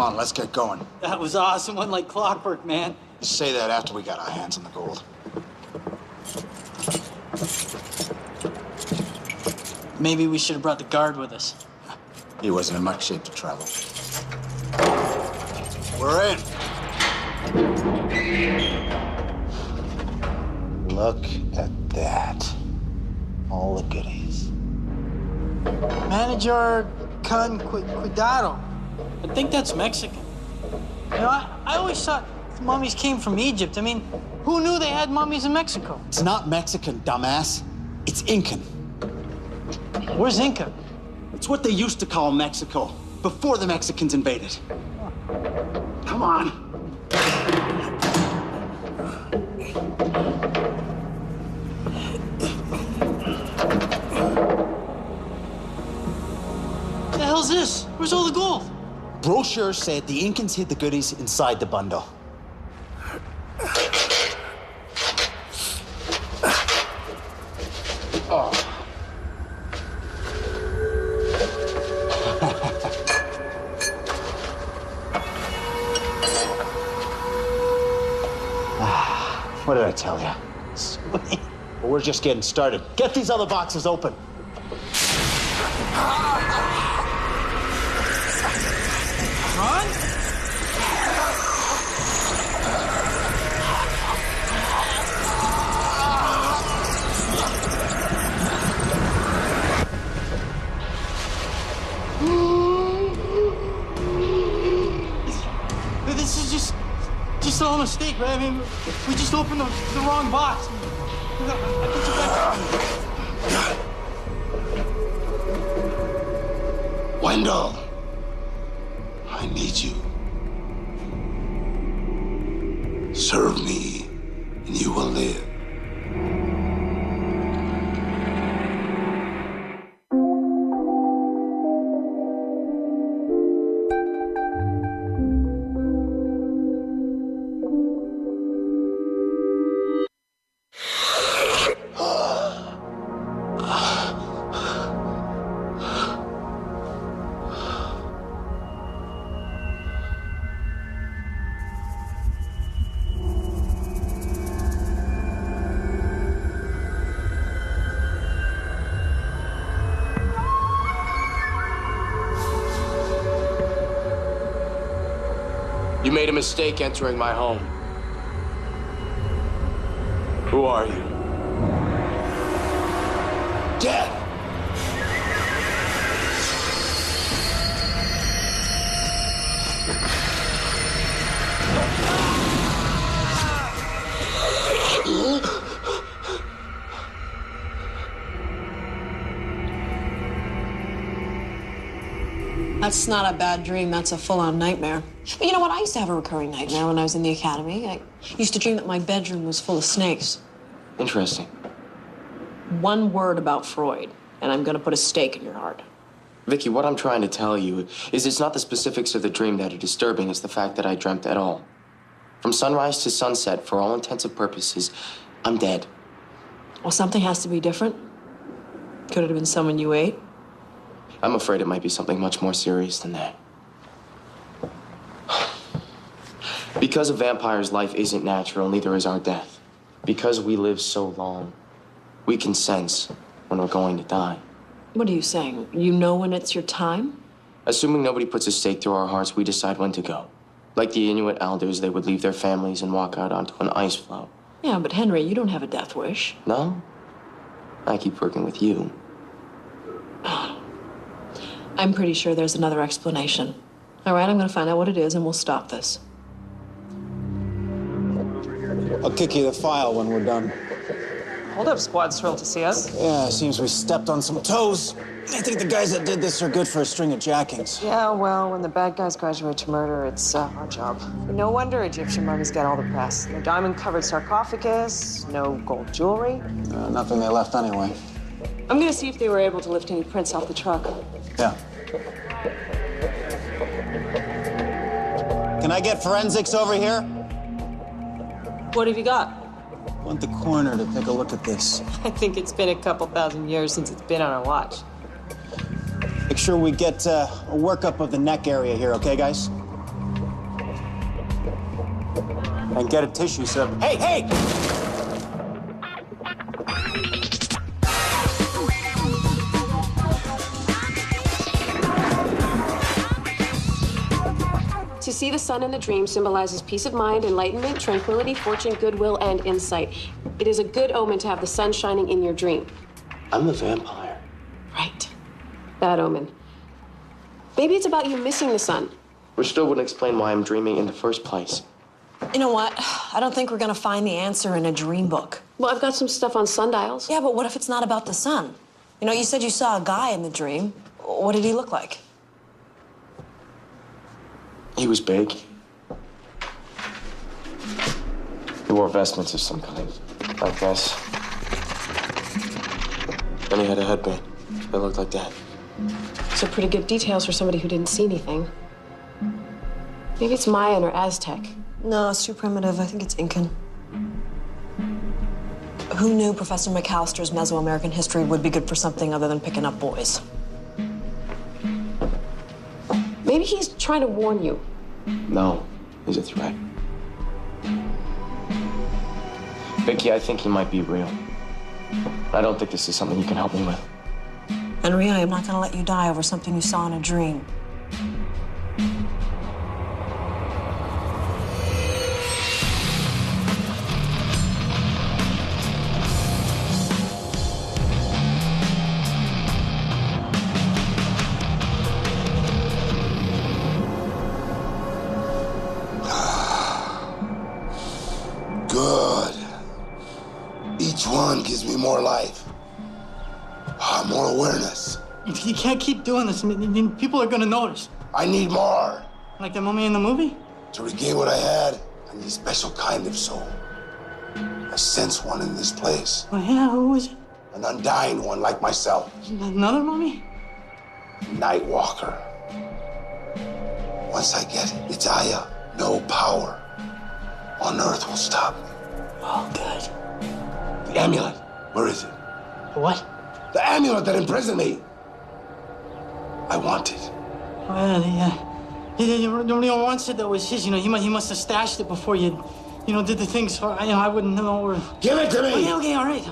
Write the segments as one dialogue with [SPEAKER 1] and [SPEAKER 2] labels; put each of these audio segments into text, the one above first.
[SPEAKER 1] on, let's get going.
[SPEAKER 2] That was awesome. Went like clockwork, man.
[SPEAKER 1] Say that after we got our hands on the gold.
[SPEAKER 2] Maybe we should have brought the guard with us.
[SPEAKER 1] He wasn't in much shape to travel. We're in. Look at that. All the goodies.
[SPEAKER 2] Manager con cuidado. I think that's Mexican. You know, I always thought mummies came from Egypt. I mean, who knew they had mummies in Mexico?
[SPEAKER 1] It's not Mexican, dumbass. It's Incan.
[SPEAKER 2] Where's Inca?
[SPEAKER 1] It's what they used to call Mexico before the Mexicans invaded. Come on.
[SPEAKER 2] What the hell's this? Where's all the gold?
[SPEAKER 1] Brochures said the Incans hid the goodies inside the bundle. What did I tell you?
[SPEAKER 2] Sweet.
[SPEAKER 1] Well, we're just getting started. Get these other boxes open.
[SPEAKER 2] Ron? This is just all a mistake, right? I mean, we just opened the wrong box.
[SPEAKER 3] Wendell, I need you. Serve me, and you will live.
[SPEAKER 4] You made a mistake entering my home. Who are you?
[SPEAKER 3] Death!
[SPEAKER 5] That's not a bad dream. That's a full-on nightmare. But you know what? I used to have a recurring nightmare when I was in the academy. I used to dream that my bedroom was full of snakes.
[SPEAKER 4] Interesting.
[SPEAKER 5] One word about Freud, and I'm going to put a stake in your heart.
[SPEAKER 4] Vicky, what I'm trying to tell you is it's not the specifics of the dream that are disturbing. It's the fact that I dreamt at all. From sunrise to sunset, for all intents and purposes, I'm dead.
[SPEAKER 5] Well, something has to be different. Could it have been someone you ate?
[SPEAKER 4] I'm afraid it might be something much more serious than that. Because a vampire's life isn't natural, neither is our death. Because we live so long, we can sense when we're going to die.
[SPEAKER 5] What are you saying? You know when it's your time?
[SPEAKER 4] Assuming nobody puts a stake through our hearts, we decide when to go. Like the Inuit elders, they would leave their families and walk out onto an ice floe.
[SPEAKER 5] Yeah, but Henry, you don't have a death wish.
[SPEAKER 4] No? I keep working with you.
[SPEAKER 5] I'm pretty sure there's another explanation. All right, I'm going to find out what it is, and we'll stop this.
[SPEAKER 6] I'll kick you the file when we're done.
[SPEAKER 7] Hold up, squad's thrilled to see us.
[SPEAKER 6] Yeah, seems we stepped on some toes. I think the guys that did this are good for a string of jackings.
[SPEAKER 7] Yeah, well, when the bad guys graduate to murder, it's our job. No wonder Egyptian mummies get all the press. No diamond-covered sarcophagus, no gold jewelry.
[SPEAKER 6] Nothing they left anyway.
[SPEAKER 7] I'm gonna see if they were able to lift any prints off the truck.
[SPEAKER 6] Yeah. Can I get forensics over here?
[SPEAKER 7] What have you got?
[SPEAKER 6] I want the coroner to take a look at this.
[SPEAKER 7] I think it's been a couple thousand years since it's been on our watch.
[SPEAKER 6] Make sure we get a workup of the neck area here, okay, guys? And get a tissue so... Hey, hey!
[SPEAKER 8] To see the sun in the dream symbolizes peace of mind, enlightenment, tranquility, fortune, goodwill, and insight. It is a good omen to have the sun shining in your dream.
[SPEAKER 4] I'm a vampire.
[SPEAKER 8] Right. Bad omen. Maybe it's about you missing the sun.
[SPEAKER 4] Which still wouldn't explain why I'm dreaming in the first place.
[SPEAKER 5] You know what? I don't think we're gonna find the answer in a dream book.
[SPEAKER 8] Well, I've got some stuff on sundials.
[SPEAKER 5] Yeah, but what if it's not about the sun? You know, you said you saw a guy in the dream. What did he look like?
[SPEAKER 4] He was big. He wore vestments of some kind, I guess. And he had a headband that looked like that.
[SPEAKER 8] So pretty good details for somebody who didn't see anything. Maybe it's Mayan or Aztec.
[SPEAKER 5] No, it's too primitive. I think it's Incan. Who knew Professor McAllister's Mesoamerican history would be good for something other than picking up boys?
[SPEAKER 8] Maybe he's trying to warn you.
[SPEAKER 4] No, he's a threat. Vicky, I think he might be real. I don't think this is something you can help me with.
[SPEAKER 5] Henry, I am not gonna let you die over something you saw in a dream.
[SPEAKER 3] Good. Each one gives me more life. More awareness.
[SPEAKER 2] You can't keep doing this. I mean, people are gonna notice.
[SPEAKER 3] I need more.
[SPEAKER 2] Like the mummy in the movie?
[SPEAKER 3] To regain what I had, I need a special kind of soul. I sense one in this place.
[SPEAKER 2] Oh, yeah, who is it?
[SPEAKER 3] An undying one like myself.
[SPEAKER 2] Another mummy?
[SPEAKER 3] Nightwalker. Once I get its aya, no power on earth will stop me.
[SPEAKER 2] Oh, good.
[SPEAKER 3] The amulet, where is it?
[SPEAKER 2] What?
[SPEAKER 3] The amulet that imprisoned me. I want it.
[SPEAKER 2] Oh, yeah. The real one said that was his. You know, he must have stashed it before you did the things. So I wouldn't know where.
[SPEAKER 3] Give it to me.
[SPEAKER 2] Okay, all right.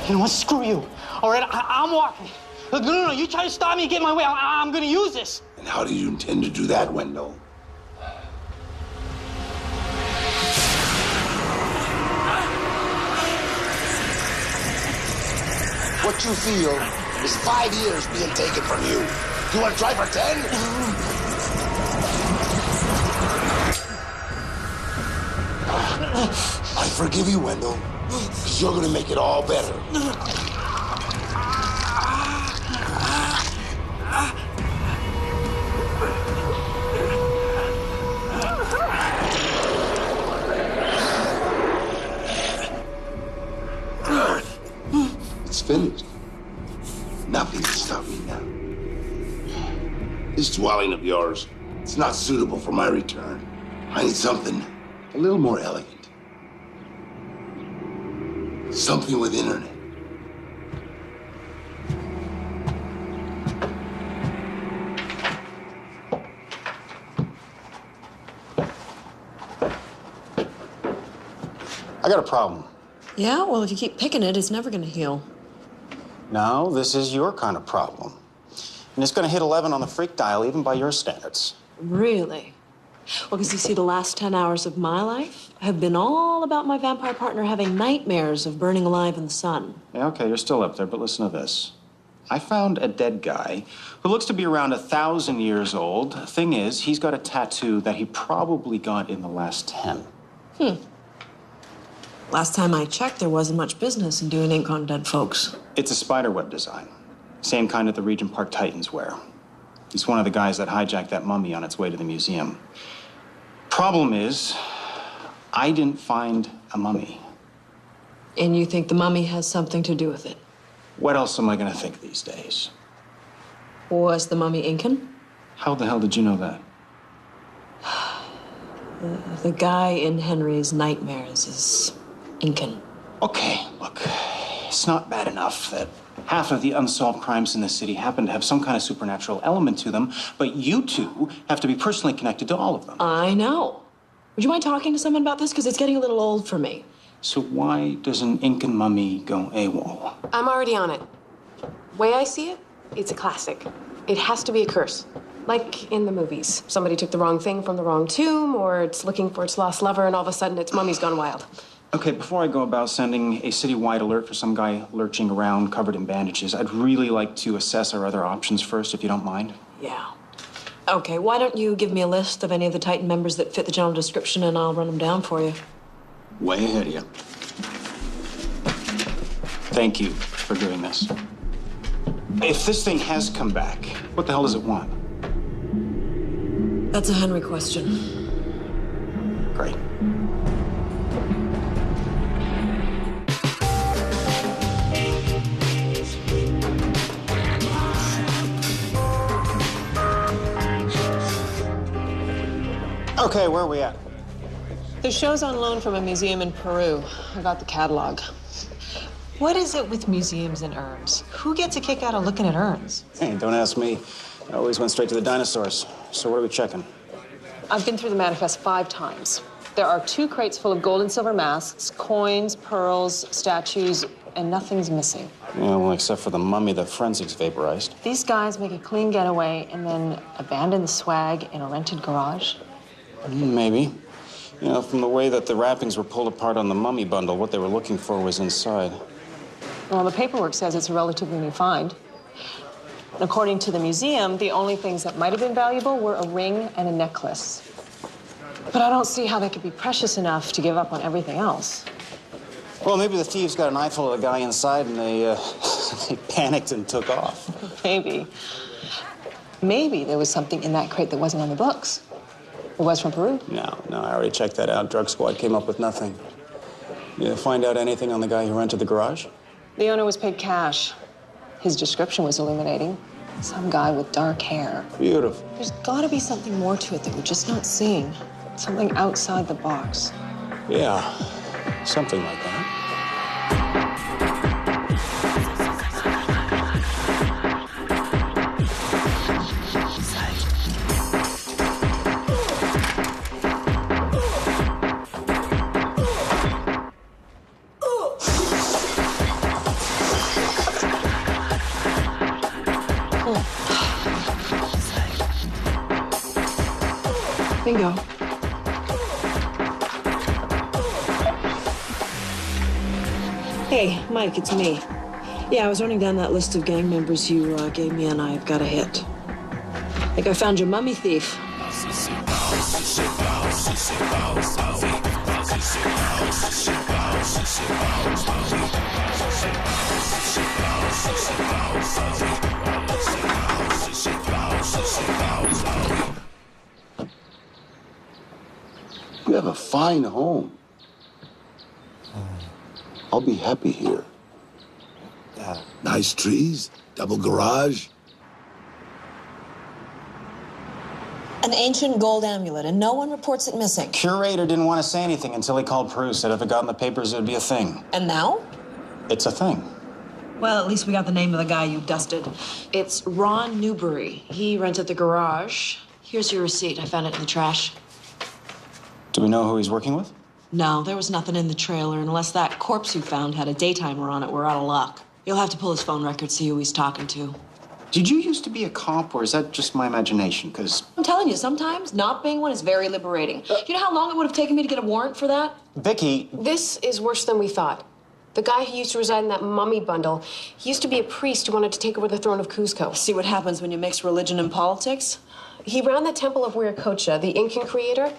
[SPEAKER 2] You know what? Screw you. All right, I'm walking. Look, no. You try to stop me and get in my way. I'm gonna use this.
[SPEAKER 3] And how do you intend to do that, Wendell? What you feel is 5 years being taken from you. You want to try for 10? I forgive you, Wendell, because you're going to make it all better. It's finished. Nothing can stop me now. This dwelling of yours, it's not suitable for my return. I need something a little more elegant. Something with internet.
[SPEAKER 6] I got a problem.
[SPEAKER 5] Yeah, well, if you keep picking it, it's never gonna heal.
[SPEAKER 6] No, this is your kind of problem. And it's gonna hit 11 on the freak dial, even by your standards.
[SPEAKER 5] Really? Well, because you see, the last 10 hours of my life have been all about my vampire partner having nightmares of burning alive in the sun.
[SPEAKER 6] Yeah, okay, you're still up there, but listen to this. I found a dead guy who looks to be around 1,000 years old. Thing is, he's got a tattoo that he probably got in the last 10.
[SPEAKER 5] Last time I checked, there wasn't much business in doing ink on dead folks.
[SPEAKER 6] It's a spiderweb design. Same kind that the Regent Park Titans wear. He's one of the guys that hijacked that mummy on its way to the museum. Problem is, I didn't find a mummy.
[SPEAKER 5] And you think the mummy has something to do with it?
[SPEAKER 6] What else am I gonna think these days?
[SPEAKER 5] Was the mummy Incan?
[SPEAKER 6] How the hell did you know that?
[SPEAKER 5] The guy in Henry's nightmares is Incan.
[SPEAKER 6] Okay, look, it's not bad enough that half of the unsolved crimes in the city happen to have some kind of supernatural element to them, but you two have to be personally connected to all of them.
[SPEAKER 5] I know. Would you mind talking to someone about this? Because it's getting a little old for me.
[SPEAKER 6] So why does an Incan mummy go AWOL?
[SPEAKER 8] I'm already on it. Way I see it, it's a classic. It has to be a curse. Like in the movies. Somebody took the wrong thing from the wrong tomb, or it's looking for its lost lover, and all of a sudden its mummy's gone wild.
[SPEAKER 6] Okay, before I go about sending a citywide alert for some guy lurching around covered in bandages, I'd really like to assess our other options first, if you don't mind.
[SPEAKER 5] Yeah. Okay, why don't you give me a list of any of the Titan members that fit the general description, and I'll run them down for you.
[SPEAKER 1] Way ahead of you.
[SPEAKER 6] Thank you for doing this. If this thing has come back, what the hell does it want?
[SPEAKER 5] That's a Henry question.
[SPEAKER 6] Great. Okay, where are we at?
[SPEAKER 7] The show's on loan from a museum in Peru. I got the catalog.
[SPEAKER 9] What is it with museums and urns? Who gets a kick out of looking at urns?
[SPEAKER 6] Hey, don't ask me. I always went straight to the dinosaurs. So what are we checking?
[SPEAKER 7] I've been through the manifest 5 times. There are 2 crates full of gold and silver masks, coins, pearls, statues, and nothing's missing.
[SPEAKER 6] Yeah, well, except for the mummy that forensics vaporized.
[SPEAKER 7] These guys make a clean getaway and then abandon the swag in a rented garage.
[SPEAKER 6] Maybe. You know, from the way that the wrappings were pulled apart on the mummy bundle, what they were looking for was inside.
[SPEAKER 7] Well, the paperwork says it's a relatively new find. According to the museum, the only things that might have been valuable were a ring and a necklace. But I don't see how they could be precious enough to give up on everything else.
[SPEAKER 6] Well, maybe the thieves got an eyeful of the guy inside and they they panicked and took off.
[SPEAKER 7] Maybe. Maybe there was something in that crate that wasn't on the books. It was from Peru.
[SPEAKER 6] No, I already checked that out. Drug squad came up with nothing. You find out anything on the guy who rented the garage?
[SPEAKER 7] The owner was paid cash. His description was illuminating. Some guy with dark hair.
[SPEAKER 6] Beautiful.
[SPEAKER 7] There's gotta be something more to it that we're just not seeing. Something outside the box.
[SPEAKER 6] Yeah, something like that.
[SPEAKER 5] Bingo. Hey, Mike, it's me. Yeah, I was running down that list of gang members you gave me, and I've got a hit. I think I found your mummy thief.
[SPEAKER 3] You have a fine home. I'll be happy here. Nice trees, double garage.
[SPEAKER 5] An ancient gold amulet, and no one reports it missing.
[SPEAKER 6] Curator didn't want to say anything until he called Peru, said if it got in the papers, it would be a thing.
[SPEAKER 5] And now?
[SPEAKER 6] It's a thing.
[SPEAKER 5] Well, at least we got the name of the guy you dusted. It's Ron Newbury. He rented the garage. Here's your receipt. I found it in the trash.
[SPEAKER 6] Do we know who he's working with?
[SPEAKER 5] No, there was nothing in the trailer. Unless that corpse you found had a daytimer on it, we're out of luck. You'll have to pull his phone record, see who he's talking to.
[SPEAKER 6] Did you used to be a cop, or is that just my imagination? Because
[SPEAKER 5] I'm telling you, sometimes not being one is very liberating. Do you know how long it would have taken me to get a warrant for that?
[SPEAKER 6] Vicky,
[SPEAKER 8] This is worse than we thought. The guy who used to reside in that mummy bundle, he used to be a priest who wanted to take over the throne of Cuzco.
[SPEAKER 5] See what happens when you mix religion and politics?
[SPEAKER 8] He ran the Temple of Huiracocha, the Incan creator.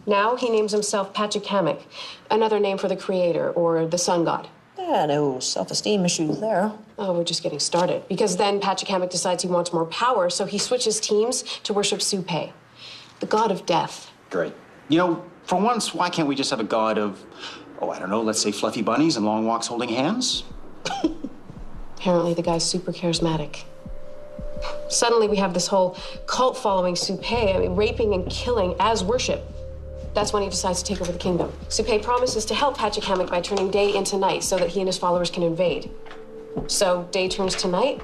[SPEAKER 8] Now he names himself Pachacamac, another name for the creator, or the sun god.
[SPEAKER 5] Yeah, no self-esteem issues there.
[SPEAKER 8] Oh, we're just getting started. Because then Pachacamac decides he wants more power, so he switches teams to worship Supay, the god of death.
[SPEAKER 6] great. You know, for once, why can't we just have a god of, oh, I don't know, let's say fluffy bunnies and long walks holding hands?
[SPEAKER 8] Apparently the guy's super charismatic. Suddenly we have this whole cult following Supay, raping and killing as worship. That's when he decides to take over the kingdom. Supay promises to help Pachacamac by turning day into night so that he and his followers can invade. So day turns to night,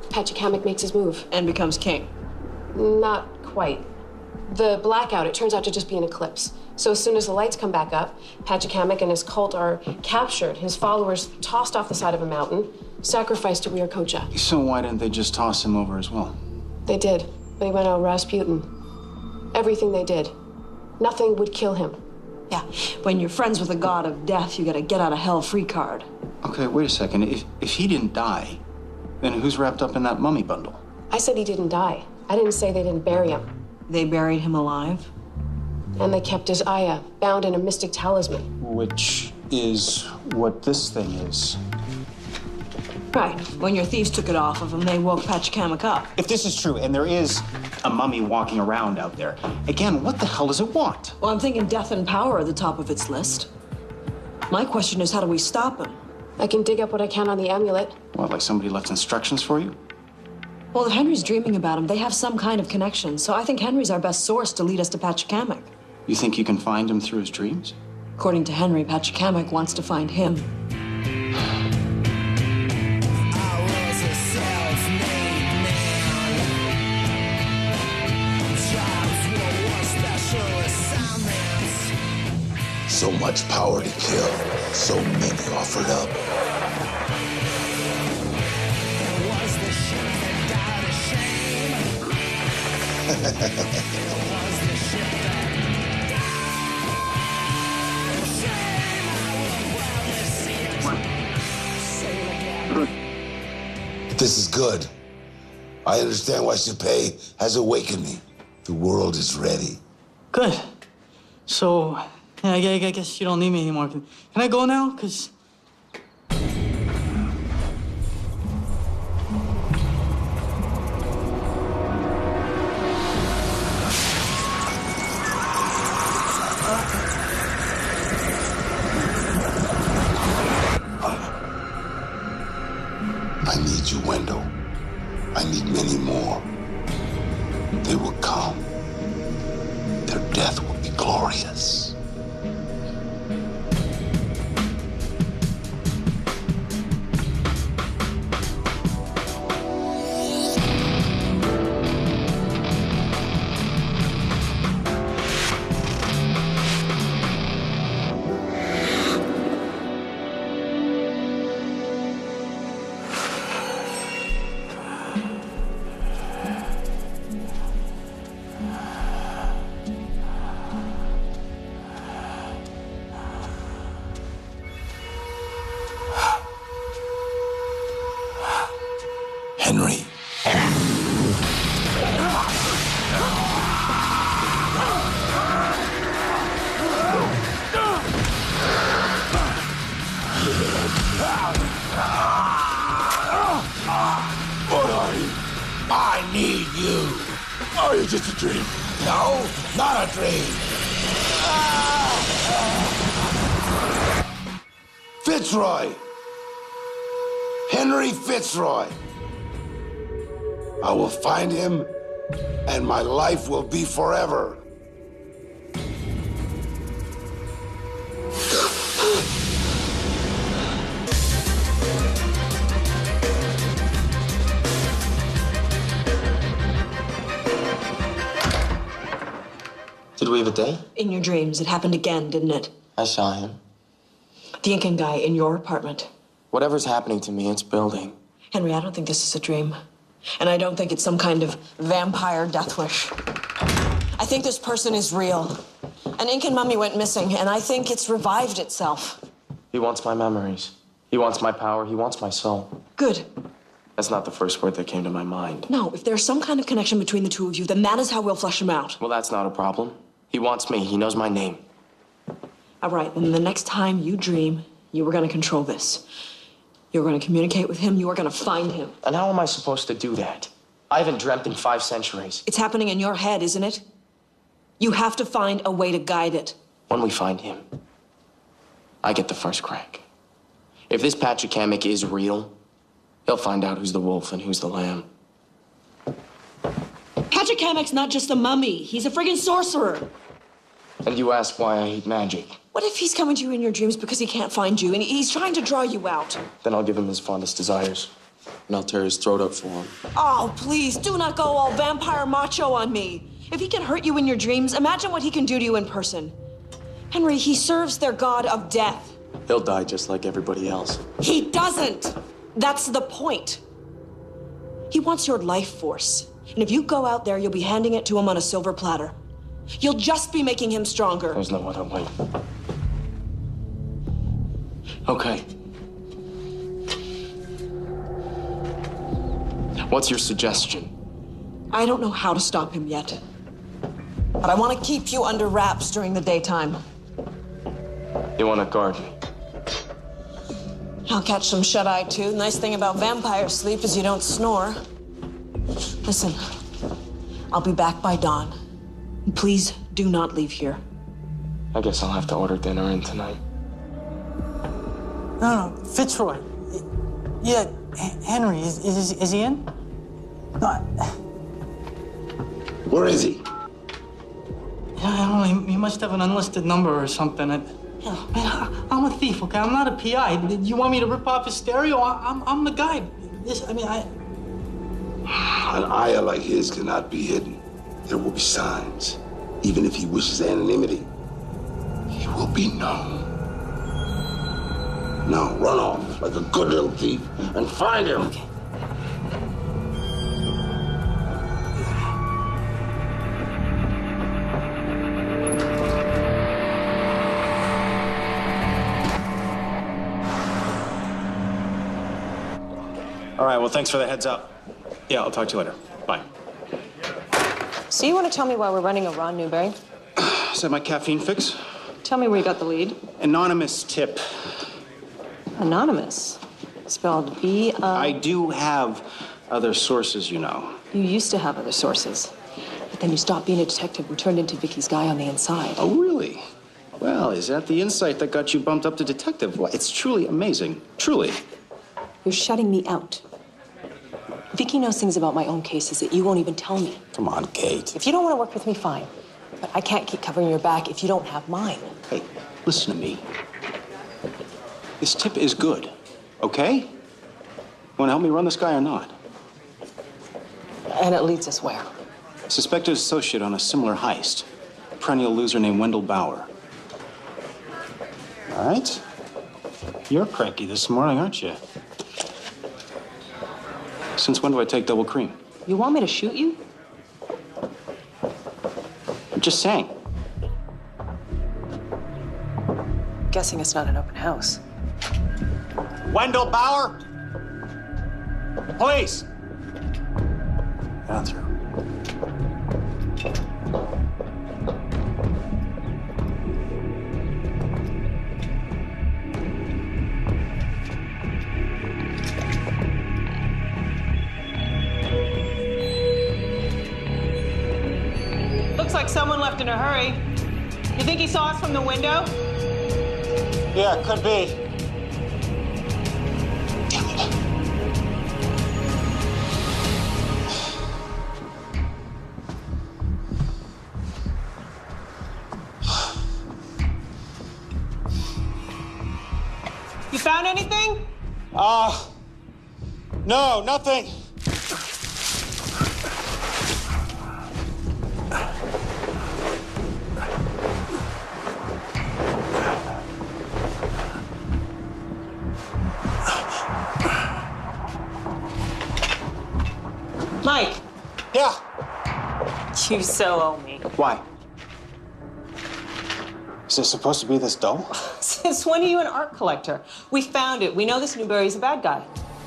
[SPEAKER 8] Pachacamac makes his move.
[SPEAKER 5] And becomes king.
[SPEAKER 8] Not quite. The blackout, it turns out to just be an eclipse. So as soon as the lights come back up, Pachacamac and his cult are captured, his followers tossed off the side of a mountain, sacrificed to Viracocha.
[SPEAKER 6] So why didn't they just toss him over as well?
[SPEAKER 8] They did, but he went on Rasputin. Everything they did. Nothing would kill him.
[SPEAKER 5] Yeah, when you're friends with a god of death, you get a get out of hell free card.
[SPEAKER 6] Okay, wait a second. If he didn't die, then who's wrapped up in that mummy bundle?
[SPEAKER 8] I said he didn't die. I didn't say they didn't bury him.
[SPEAKER 5] They buried him alive?
[SPEAKER 8] And they kept his Aya bound in a mystic talisman.
[SPEAKER 6] Which is what this thing is.
[SPEAKER 5] Right. When your thieves took it off of him, they woke Pachacamac up.
[SPEAKER 6] If this is true, and there is a mummy walking around out there, again, what the hell does it want?
[SPEAKER 5] Well, I'm thinking death and power are the top of its list. My question is, how do we stop him?
[SPEAKER 8] I can dig up what I can on the amulet.
[SPEAKER 6] What, like somebody left instructions for you?
[SPEAKER 5] Well, if Henry's dreaming about him, they have some kind of connection. So I think Henry's our best source to lead us to Pachacamac.
[SPEAKER 6] You think you can find him through his dreams?
[SPEAKER 5] According to Henry, Pachacamac wants to find him.
[SPEAKER 3] So much power to kill, so many offered up. This is good. I understand why Shipei has awakened me. The world is ready.
[SPEAKER 2] Good. So, yeah, I guess you don't need me anymore. Can I go now? Because...
[SPEAKER 3] I need you, Wendell. I need many more. They will come. Their death will be glorious. Henry. What are you? I need you. Are you just a dream? No, not a dream. Fitzroy. Henry Fitzroy. I will find him, and my life will be forever.
[SPEAKER 4] Did we have a date?
[SPEAKER 5] In your dreams, it happened again, didn't it?
[SPEAKER 4] I saw him.
[SPEAKER 5] The Incan guy in your apartment.
[SPEAKER 4] Whatever's happening to me, it's building.
[SPEAKER 5] Henry, I don't think this is a dream. And I don't think it's some kind of vampire death wish. I think this person is real. An Incan mummy went missing, and I think it's revived itself.
[SPEAKER 4] He wants my memories. He wants my power. He wants my soul.
[SPEAKER 5] Good.
[SPEAKER 4] That's not the first word that came to my mind.
[SPEAKER 5] No, if there's some kind of connection between the two of you, then that is how we'll flesh him out.
[SPEAKER 4] Well, that's not a problem. He wants me. He knows my name.
[SPEAKER 5] All right, then the next time you dream, you were going to control this. You're going to communicate with him. You are going to find him.
[SPEAKER 4] And how am I supposed to do that? I haven't dreamt in 5 centuries.
[SPEAKER 5] It's happening in your head, isn't it? You have to find a way to guide it.
[SPEAKER 4] When we find him, I get the first crack. If this Pachacamac is real, he'll find out who's the wolf and who's the lamb.
[SPEAKER 5] Pachacamac's not just a mummy. He's a friggin' sorcerer.
[SPEAKER 4] And you ask why I hate magic.
[SPEAKER 5] What if he's coming to you in your dreams because he can't find you and he's trying to draw you out?
[SPEAKER 4] Then I'll give him his fondest desires. And I'll tear his throat up for him.
[SPEAKER 5] Oh, please, do not go all vampire macho on me. If he can hurt you in your dreams, imagine what he can do to you in person. Henry, he serves their god of death.
[SPEAKER 4] He'll die just like everybody else.
[SPEAKER 5] He doesn't. That's the point. He wants your life force. And if you go out there, you'll be handing it to him on a silver platter. You'll just be making him stronger.
[SPEAKER 4] There's no other way. Okay. What's your suggestion?
[SPEAKER 5] I don't know how to stop him yet. But I want to keep you under wraps during the daytime.
[SPEAKER 4] You want to guard me?
[SPEAKER 5] I'll catch some shut-eye too. Nice thing about vampire sleep is you don't snore. Listen, I'll be back by dawn. Please do not leave here.
[SPEAKER 4] I guess I'll have to order dinner in tonight.
[SPEAKER 2] No, Fitzroy. Yeah, Henry, is he in? No,
[SPEAKER 3] Where is he?
[SPEAKER 2] I don't know, he must have an unlisted number or something. Man, I'm a thief, okay? I'm not a PI. You want me to rip off his stereo? I'm the guy.
[SPEAKER 3] An eye like his cannot be hidden. There will be signs. Even if he wishes anonymity, he will be known. Now run off like a good little thief and find him.
[SPEAKER 5] Okay.
[SPEAKER 6] All right, well, thanks for the heads up. Yeah, I'll talk to you later. Bye.
[SPEAKER 7] So you want to tell me why we're running a Ron Newberry?
[SPEAKER 6] Is that my caffeine fix?
[SPEAKER 7] Tell me where you got the lead.
[SPEAKER 6] Anonymous tip.
[SPEAKER 7] Anonymous. Spelled B.
[SPEAKER 6] I do have other sources, you know.
[SPEAKER 7] You used to have other sources. But then you stopped being a detective and turned into Vicky's guy on the inside.
[SPEAKER 6] Oh, really? Well, is that the insight that got you bumped up to detective? Well, it's truly amazing. Truly.
[SPEAKER 7] You're shutting me out. Vicky knows things about my own cases that you won't even tell me.
[SPEAKER 6] Come on, Kate.
[SPEAKER 7] If you don't want to work with me, fine. But I can't keep covering your back if you don't have mine.
[SPEAKER 6] Hey, listen to me. This tip is good, okay? You want to help me run this guy or not?
[SPEAKER 7] And it leads us where?
[SPEAKER 6] Suspected associate on a similar heist. A perennial loser named Wendell Bauer. All right? You're cranky this morning, aren't you? Since when do I take double cream?
[SPEAKER 7] You want me to shoot you?
[SPEAKER 6] I'm just saying.
[SPEAKER 7] Guessing it's not an open house.
[SPEAKER 6] Wendell Bauer! Police! Answer.
[SPEAKER 7] Looks like someone left in a hurry. You think he saw us from the window?
[SPEAKER 6] Yeah, could be.
[SPEAKER 7] You found anything?
[SPEAKER 6] No, nothing.
[SPEAKER 7] Mike.
[SPEAKER 6] Yeah.
[SPEAKER 7] You so owe me.
[SPEAKER 6] Why? Is it supposed to be this dull?
[SPEAKER 7] Since when are you an art collector? We found it. We know this Newberry's a bad guy.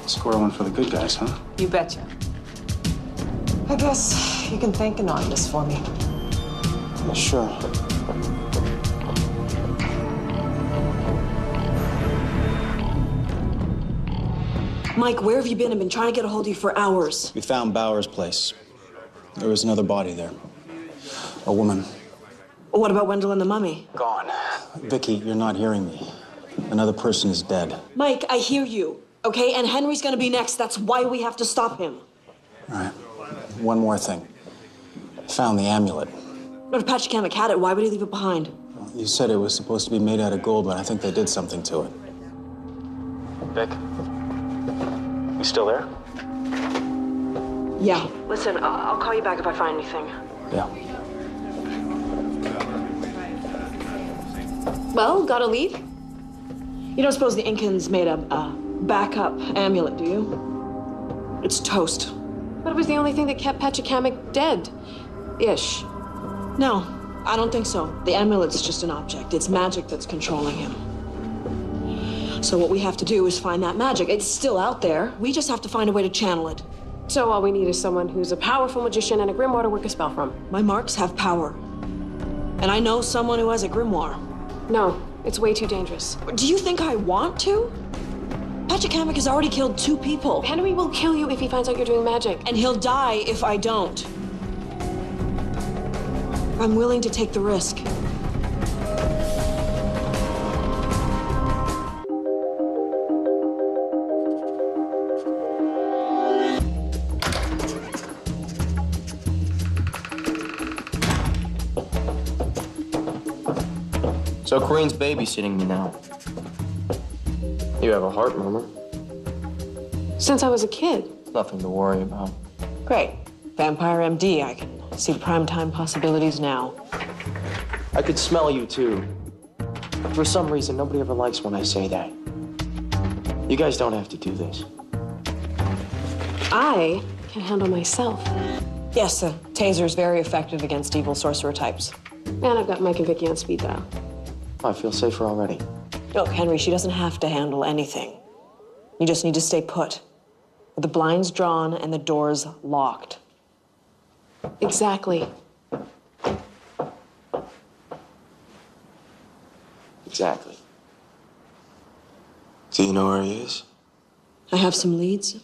[SPEAKER 6] Score one for the good guys, huh?
[SPEAKER 7] You betcha. I guess you can thank Anonymous for me.
[SPEAKER 6] Yeah, sure.
[SPEAKER 5] Mike, where have you been? I've been trying to get a hold of you for hours.
[SPEAKER 6] We found Bauer's place. There was another body there. A woman.
[SPEAKER 5] What about Wendell and the mummy?
[SPEAKER 6] Gone. Vicky, you're not hearing me. Another person is dead.
[SPEAKER 5] Mike, I hear you, okay? And Henry's gonna be next. That's why we have to stop him.
[SPEAKER 6] All right. One more thing. Found the amulet.
[SPEAKER 5] But if Pachacamac had it, why would he leave it behind?
[SPEAKER 6] You said it was supposed to be made out of gold, but I think they did something to it. Vic? You still there?
[SPEAKER 5] Yeah. Listen, I'll call you back if I find anything.
[SPEAKER 6] Yeah.
[SPEAKER 8] Well, got a lead?
[SPEAKER 5] You don't suppose the Incans made a backup amulet, do you? It's toast.
[SPEAKER 8] But it was the only thing that kept Pachacamac dead. Ish.
[SPEAKER 5] No, I don't think so. The amulet's just an object. It's magic that's controlling him. So what we have to do is find that magic. It's still out there. We just have to find a way to channel it.
[SPEAKER 8] So all we need is someone who's a powerful magician and a grimoire to work a spell from.
[SPEAKER 5] My marks have power. And I know someone who has a grimoire.
[SPEAKER 8] No, it's way too dangerous.
[SPEAKER 5] Do you think I want to? Pachacamac has already killed 2 people.
[SPEAKER 8] Henry will kill you if he finds out you're doing magic.
[SPEAKER 5] And he'll die if I don't. I'm willing to take the risk.
[SPEAKER 4] So Corinne's babysitting me now. You have a heart murmur.
[SPEAKER 8] Since I was a kid.
[SPEAKER 4] Nothing to worry about.
[SPEAKER 5] Great. Vampire MD, I can see primetime possibilities now.
[SPEAKER 4] I could smell you, too. For some reason, nobody ever likes when I say that. You guys don't have to do this.
[SPEAKER 8] I can handle myself.
[SPEAKER 5] Yes, the taser is very effective against evil sorcerer types.
[SPEAKER 8] And I've got Mike and Vicky on speed dial.
[SPEAKER 4] I feel safer already.
[SPEAKER 5] Look, Henry, she doesn't have to handle anything. You just need to stay put. With the blinds drawn and the doors locked.
[SPEAKER 8] Exactly.
[SPEAKER 4] Exactly. Do you know where he is?
[SPEAKER 5] I have some leads.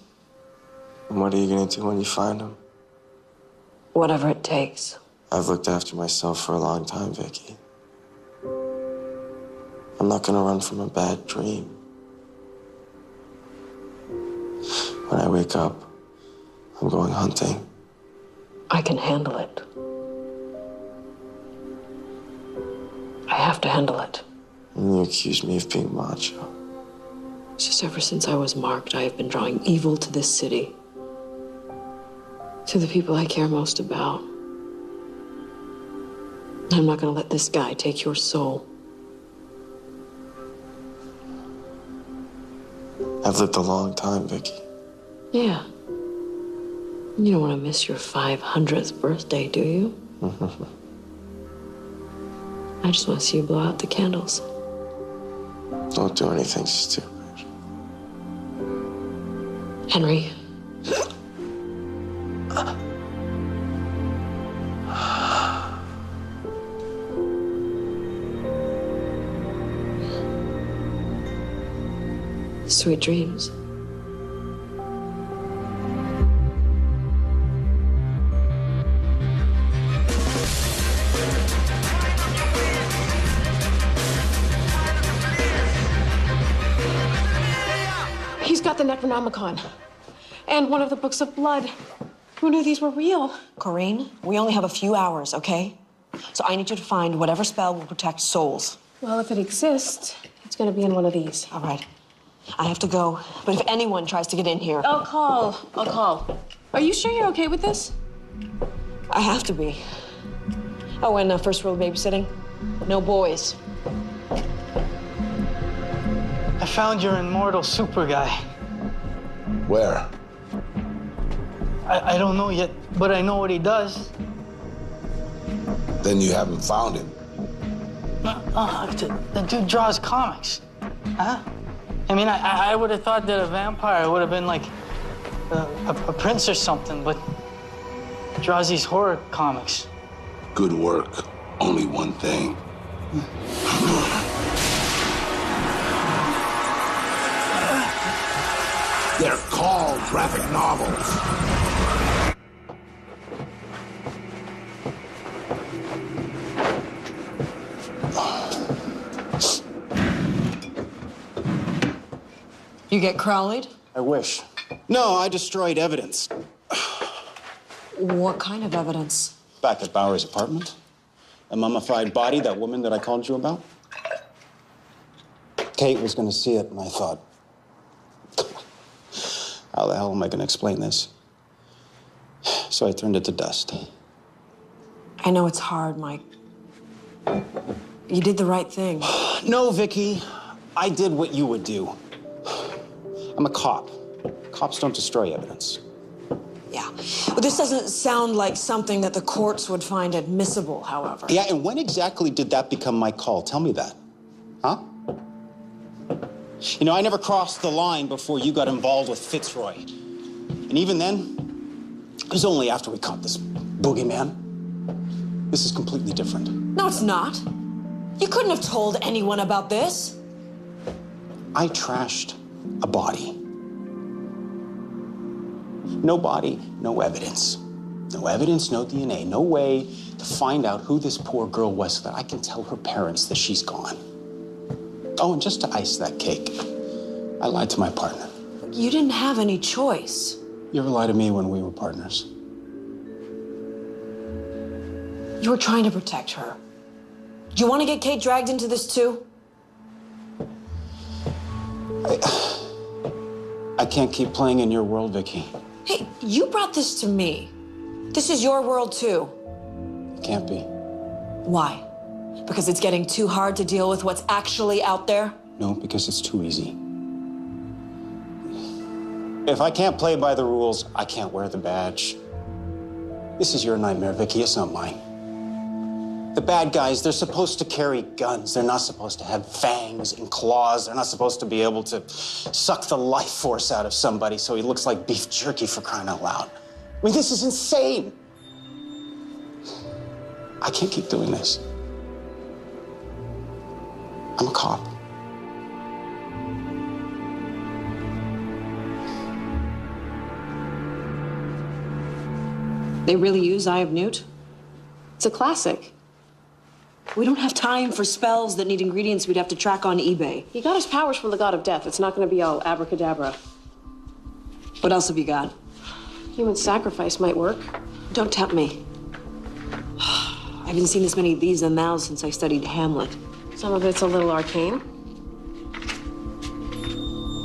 [SPEAKER 4] And what are you gonna do when you find him?
[SPEAKER 5] Whatever it takes.
[SPEAKER 4] I've looked after myself for a long time, Vicky. I'm not gonna run from a bad dream. When I wake up, I'm going hunting.
[SPEAKER 5] I can handle it. I have to handle it.
[SPEAKER 4] And you accuse me of being macho.
[SPEAKER 5] It's just ever since I was marked, I have been drawing evil to this city. To the people I care most about. I'm not gonna let this guy take your soul.
[SPEAKER 4] I've lived a long time, Vicky.
[SPEAKER 5] Yeah. You don't want to miss your 500th birthday, do you? I just want to see you blow out the candles.
[SPEAKER 4] Don't do anything stupid.
[SPEAKER 5] Henry. Sweet dreams.
[SPEAKER 8] He's got the Necronomicon. And one of the books of blood. Who knew these were real?
[SPEAKER 5] Corinne, we only have a few hours, okay? So I need you to find whatever spell will protect souls.
[SPEAKER 8] Well, if it exists, it's gonna be in one of these.
[SPEAKER 5] All right. I have to go, but if anyone tries to get in here...
[SPEAKER 8] I'll call. Are you sure you're okay with this?
[SPEAKER 5] I have to be. Oh, and first rule of babysitting, no boys.
[SPEAKER 2] I found your immortal super guy.
[SPEAKER 3] Where?
[SPEAKER 2] I don't know yet, but I know what he does.
[SPEAKER 3] Then you haven't found him.
[SPEAKER 2] The dude draws comics. Huh? I mean, I would have thought that a vampire would have been like a prince or something, but draws these horror comics.
[SPEAKER 3] Good work. Only one thing. They're called graphic novels.
[SPEAKER 5] You get Crowley'd?
[SPEAKER 6] I wish. No, I destroyed evidence.
[SPEAKER 5] What kind of evidence?
[SPEAKER 6] Back at Bower's apartment. A mummified body, that woman that I called you about? Kate was gonna see it, and I thought, how the hell am I gonna explain this? So I turned it to dust.
[SPEAKER 5] I know it's hard, Mike. You did the right thing.
[SPEAKER 6] No, Vicky. I did what you would do. I'm a cop. Cops don't destroy evidence.
[SPEAKER 5] Yeah. But this doesn't sound like something that the courts would find admissible, however.
[SPEAKER 6] Yeah, and when exactly did that become my call? Tell me that. Huh? You know, I never crossed the line before you got involved with Fitzroy. And even then, it was only after we caught this boogeyman. This is completely different.
[SPEAKER 5] No, it's not. You couldn't have told anyone about this.
[SPEAKER 6] I trashed a body. No body, no evidence. No evidence, no DNA, no way to find out who this poor girl was so that I can tell her parents that she's gone. Oh, and just to ice that cake, I lied to my partner.
[SPEAKER 5] You didn't have any choice.
[SPEAKER 6] You ever lie to me when we were partners?
[SPEAKER 5] You were trying to protect her. Do you want to get Kate dragged into this too?
[SPEAKER 6] I can't keep playing in your world, Vicky.
[SPEAKER 5] Hey, you brought this to me. This is your world too.
[SPEAKER 6] It can't be.
[SPEAKER 5] Why? Because it's getting too hard to deal with what's actually out there?
[SPEAKER 6] No, because it's too easy. If I can't play by the rules, I can't wear the badge. This is your nightmare, Vicky. It's not mine. The bad guys, they're supposed to carry guns. They're not supposed to have fangs and claws. They're not supposed to be able to suck the life force out of somebody so he looks like beef jerky, for crying out loud. I mean, this is insane. I can't keep doing this. I'm a cop.
[SPEAKER 5] They really use Eye of Newt?
[SPEAKER 8] It's a classic.
[SPEAKER 5] We don't have time for spells that need ingredients we'd have to track on eBay.
[SPEAKER 8] He got his powers from the god of death. It's not going to be all abracadabra.
[SPEAKER 5] What else have you got?
[SPEAKER 8] Human sacrifice might work.
[SPEAKER 5] Don't tempt me. I haven't seen this many these and thous since I studied Hamlet.
[SPEAKER 8] Some of it's a little arcane.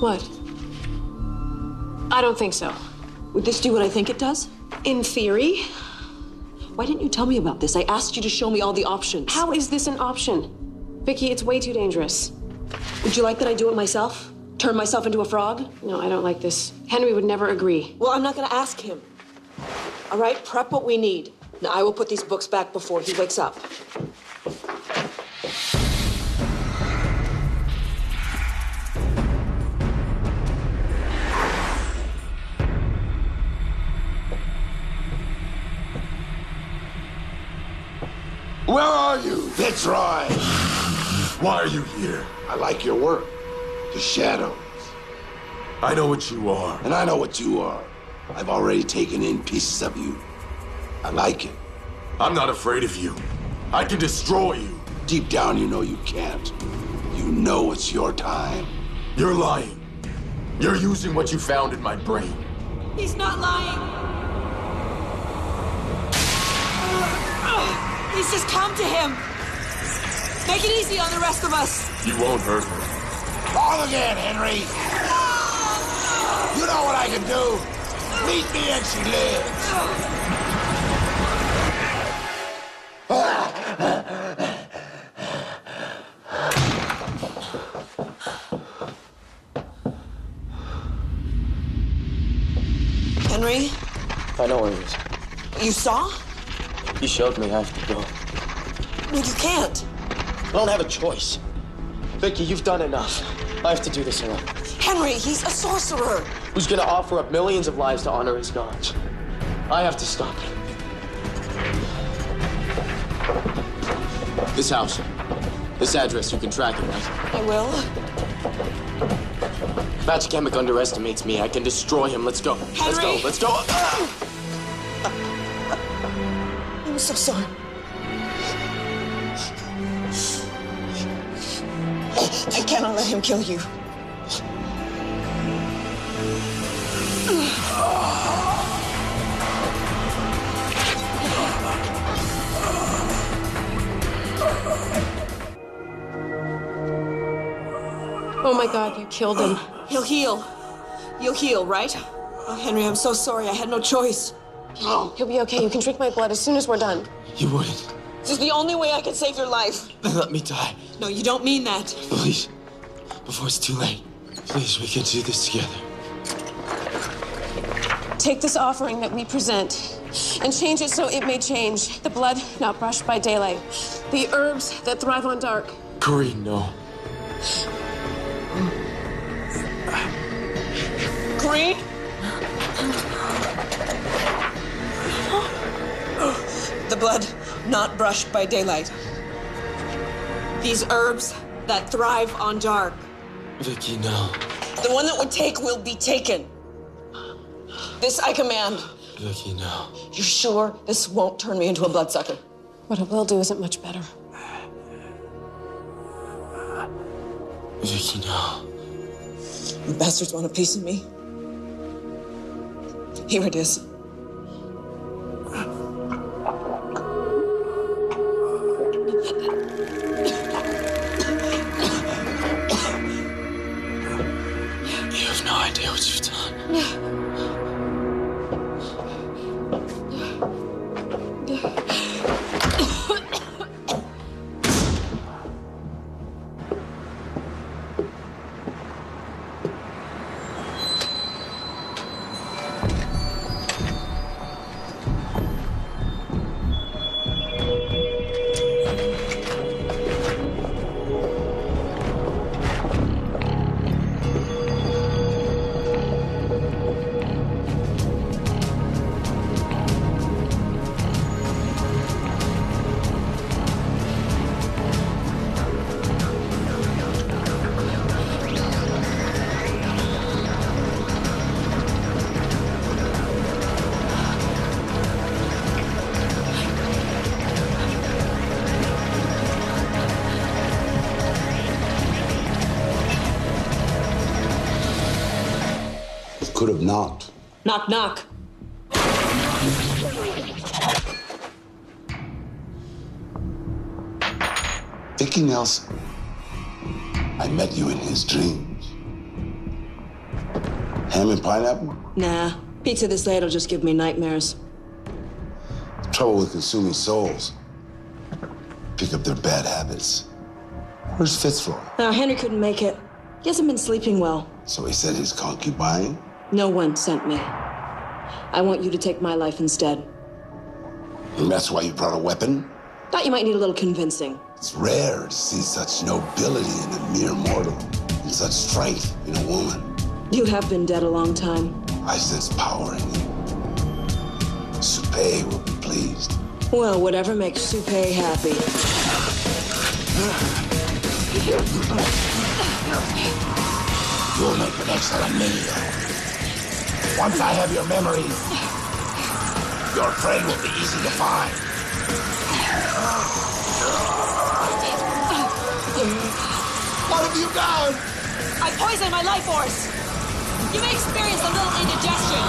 [SPEAKER 8] What? I don't think so.
[SPEAKER 5] Would this do what I think it does?
[SPEAKER 8] In theory.
[SPEAKER 5] Why didn't you tell me about this? I asked you to show me all the options.
[SPEAKER 8] How is this an option? Vicky, it's way too dangerous.
[SPEAKER 5] Would you like that I do it myself? Turn myself into a frog?
[SPEAKER 8] No, I don't like this. Henry would never agree.
[SPEAKER 5] Well, I'm not gonna ask him. All right, prep what we need. Now, I will put these books back before he wakes up.
[SPEAKER 3] Where are you? Fitzroy! Why are you here? I like your work. The shadows.
[SPEAKER 10] I know what you are.
[SPEAKER 3] And I know what you are. I've already taken in pieces of you. I like it.
[SPEAKER 10] I'm not afraid of you. I can destroy you.
[SPEAKER 3] Deep down, you know you can't. You know it's your time.
[SPEAKER 10] You're lying. You're using what you found in my brain.
[SPEAKER 5] He's not lying. Please just come to him. Make it easy on the rest of us.
[SPEAKER 10] You won't hurt her.
[SPEAKER 3] All again, Henry. You know what I can do. Meet me and she lives.
[SPEAKER 5] Henry,
[SPEAKER 4] I know where he is.
[SPEAKER 5] you saw?
[SPEAKER 4] He showed me I have to go.
[SPEAKER 5] Well, you can't.
[SPEAKER 4] I don't have a choice. Vicky, you've done enough. I have to do this alone.
[SPEAKER 5] Henry, he's a sorcerer.
[SPEAKER 4] Who's gonna offer up millions of lives to honor his gods? I have to stop it. This house, this address, you can track it, right?
[SPEAKER 5] I will.
[SPEAKER 4] Magic Emic underestimates me. I can destroy him. Let's go. Let's go.
[SPEAKER 5] Henry!
[SPEAKER 4] Let's go.
[SPEAKER 5] I'm so sorry. I cannot let him kill you.
[SPEAKER 8] Oh my God, you killed him.
[SPEAKER 5] He'll heal. You'll heal, right? Oh, Henry, I'm so sorry. I had no choice.
[SPEAKER 8] He'll be okay. You can drink my blood as soon as we're done.
[SPEAKER 4] You wouldn't.
[SPEAKER 5] This is the only way I can save your life.
[SPEAKER 4] Then let me die.
[SPEAKER 5] No, you don't mean that.
[SPEAKER 4] Please. Before it's too late. Please, we can do this together.
[SPEAKER 8] Take this offering that we present and change it so it may change. The blood not brushed by daylight. The herbs that thrive on dark.
[SPEAKER 4] Corinne, no.
[SPEAKER 5] Corinne? The blood not brushed by daylight. These herbs that thrive on dark.
[SPEAKER 4] Vicky, no.
[SPEAKER 5] The one that would take will be taken. This I command.
[SPEAKER 4] Vicky, no.
[SPEAKER 5] You're sure this won't turn me into a bloodsucker?
[SPEAKER 8] What it will do isn't much better.
[SPEAKER 4] Vicky, no.
[SPEAKER 5] You bastards want a piece of me? Here it is.
[SPEAKER 4] You have no idea what you've done.
[SPEAKER 3] Could have knocked.
[SPEAKER 5] Knock, knock.
[SPEAKER 3] Vicky Nelson. I met you in his dreams. Ham and pineapple?
[SPEAKER 5] Nah. Pizza this late will just give me nightmares.
[SPEAKER 3] The trouble with consuming souls. Pick up their bad habits. Where's Fitzroy?
[SPEAKER 5] Henry couldn't make it. He hasn't been sleeping well.
[SPEAKER 3] So he said his concubine?
[SPEAKER 5] No one sent me. I want you to take my life instead.
[SPEAKER 3] And that's why you brought a weapon?
[SPEAKER 5] Thought you might need a little convincing.
[SPEAKER 3] It's rare to see such nobility in a mere mortal, and such strength in a woman.
[SPEAKER 5] You have been dead a long time.
[SPEAKER 3] I sense power in you. Supay will be pleased.
[SPEAKER 5] Well, whatever makes Supay happy.
[SPEAKER 3] You'll make an excellent meal. Once I have your memories, your prey will be easy to find. What have you done?
[SPEAKER 5] I poisoned my life force. You may experience a little indigestion.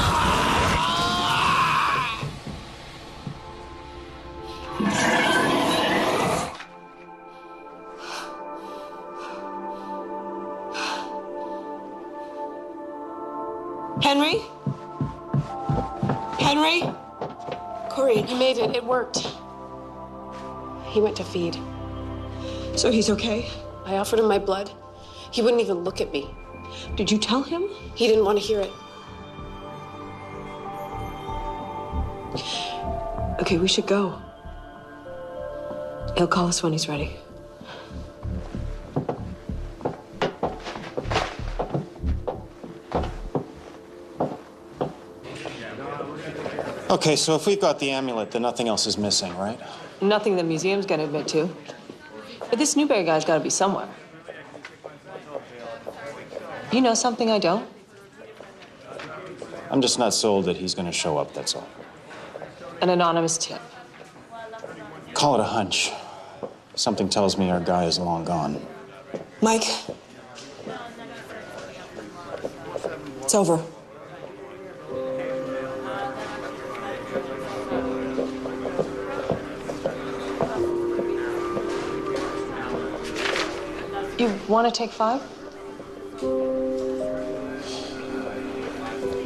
[SPEAKER 5] Henry? Henry? Corinne.
[SPEAKER 8] He made it. It worked. He went to feed.
[SPEAKER 5] So he's okay?
[SPEAKER 8] I offered him my blood. He wouldn't even look at me.
[SPEAKER 5] Did you tell him?
[SPEAKER 8] He didn't want to hear it.
[SPEAKER 5] Okay, we should go. He'll call us when he's ready.
[SPEAKER 6] Okay, so if we've got the amulet, then nothing else is missing, right?
[SPEAKER 7] Nothing the museum's gonna admit to. But this Newberry guy's gotta be somewhere. You know something I don't?
[SPEAKER 6] I'm just not sold that he's gonna show up, that's all.
[SPEAKER 7] An anonymous tip.
[SPEAKER 6] Call it a hunch. Something tells me our guy is long gone.
[SPEAKER 5] Mike. It's over.
[SPEAKER 7] You want to take 5?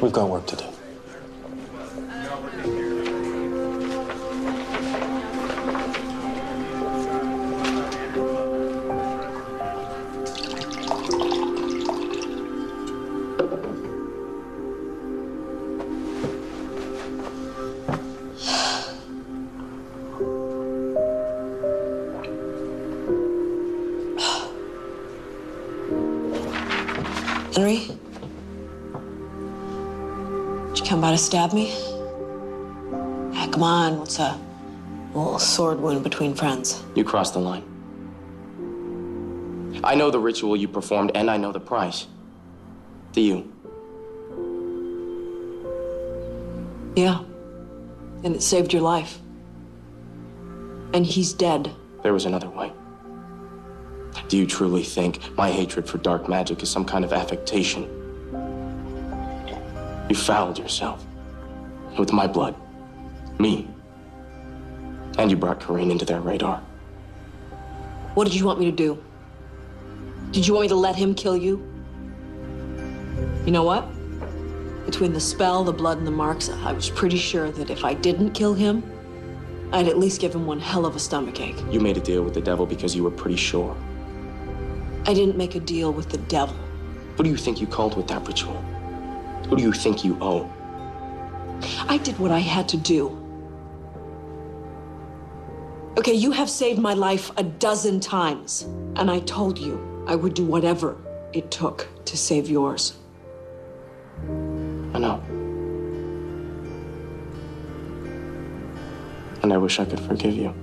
[SPEAKER 6] We've got work to do.
[SPEAKER 5] Henry? Did you come by to stab me? Yeah, come on, what's a little sword wound between friends?
[SPEAKER 4] You crossed the line. I know the ritual you performed, and I know the price. Do you?
[SPEAKER 5] Yeah, and it saved your life. And he's dead.
[SPEAKER 4] There was another way. Do you truly think my hatred for dark magic is some kind of affectation? You fouled yourself. With my blood. Me. And you brought Kareem into their radar.
[SPEAKER 5] What did you want me to do? Did you want me to let him kill you? You know what? Between the spell, the blood, and the marks, I was pretty sure that if I didn't kill him, I'd at least give him one hell of a stomachache.
[SPEAKER 4] You made a deal with the devil because you were pretty sure.
[SPEAKER 5] I didn't make a deal with the devil.
[SPEAKER 4] Who do you think you called with that ritual? Who do you think you owe?
[SPEAKER 5] I did what I had to do. Okay, you have saved my life a dozen times, and I told you I would do whatever it took to save yours.
[SPEAKER 4] I know. And I wish I could forgive you.